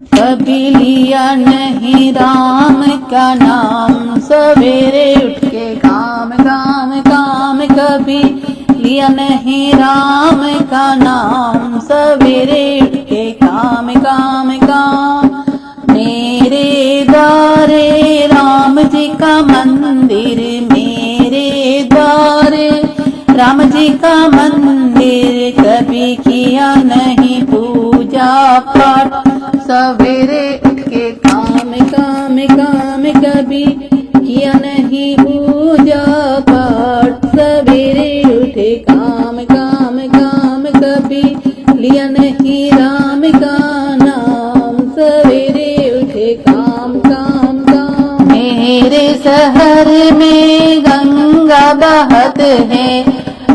कभी लिया नहीं राम का नाम, सवेरे उठ के काम काम काम। कभी लिया नहीं राम का नाम, सवेरे उठ के काम काम काम। मेरे द्वारे राम जी का मंदिर, मेरे द्वारे राम जी का मंदिर। कभी किया नहीं पूजा पाठ, सवेरे उठ के काम काम काम। कभी किया नहीं पूजा पाठ, सवेरे उठे काम काम काम। कभी लिया नहीं राम का नाम, सवेरे उठे काम काम काम। मेरे शहर में गंगा बहत है,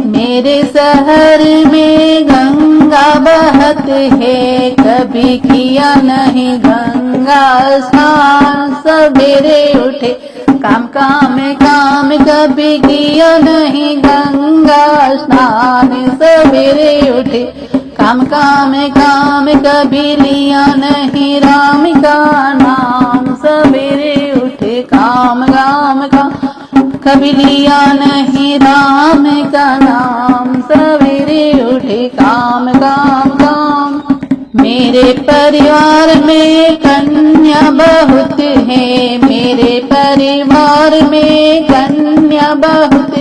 मेरे शहर में गंगा बहत है। कभी किया नहीं गंगा स्नान, सवेरे उठे काम काम काम। कभी किया नहीं गंगा स्नान, सवेरे उठे काम काम काम। कभी लिया नहीं राम का नाम, सवेरे उठे काम काम काम। कभी लिया नहीं राम का नाम, सवेरे उठे काम काम काम। मेरे परिवार में कन्या बहुत है, मेरे परिवार में कन्या बहुत।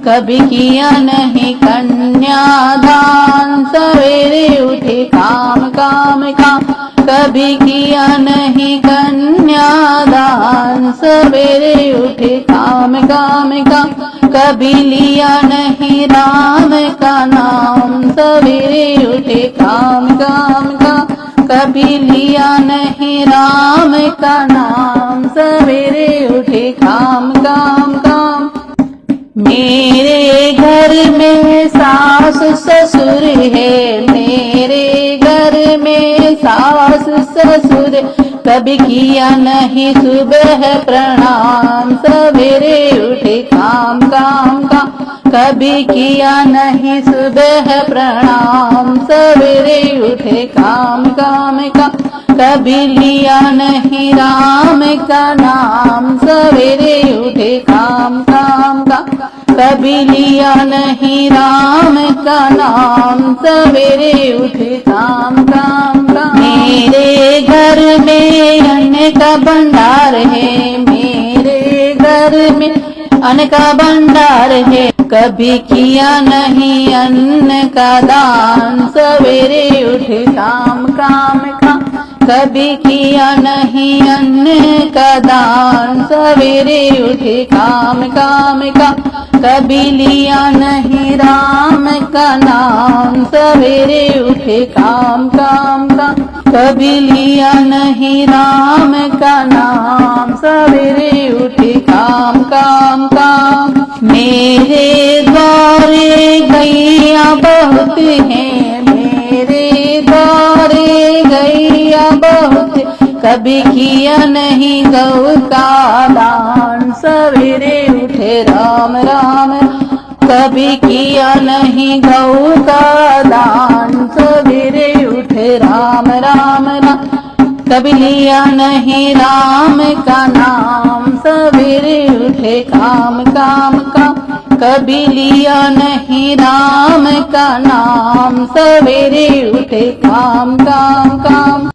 कभी किया नहीं कन्यादान, सवेरे उठे काम काम काम। कभी किया नहीं कन्यादान, सवेरे उठे काम काम काम। कभी लिया नहीं राम का नाम, सवेरे उठे काम काम काम। कभी लिया नहीं राम का नाम, सवेरे उठे काम काम काम। मेरे घर में सास ससुर है, मेरे घर में सास ससुर। कभी किया नहीं सुबह प्रणाम, सवेरे उठे काम काम काम। कभी किया नहीं सुबह प्रणाम, सवेरे उठे काम काम काम। कभी लिया नहीं राम का नाम, सवेरे उठे काम काम काम। कभी लिया नहीं राम का नाम, सवेरे उठे काम काम काम। मेरे घर में अन्न का भंडार है, मेरे घर में अन्न का भंडार है। कभी किया नहीं अन्न का दान, सवेरे उठे काम काम काम। कभी किया नहीं अन्न का दान, सवेरे उठे काम काम काम। कभी लिया नहीं राम का नाम, सवेरे उठे काम काम काम। कभी लिया नहीं राम का नाम, सवेरे उठे काम काम काम। मेरे द्वारे गैया बहुत हैं, मेरे द्वारे गैया बहुत। कभी किया नहीं गौ का दान, सवेरे उठे राम राम। कभी किया नहीं गौ का दान, सवेरे उठे राम राम राम। कभी लिया नहीं राम का नाम, सवेरे उठे काम काम काम। कभी लिया नहीं राम का नाम, सवेरे उठे काम काम काम।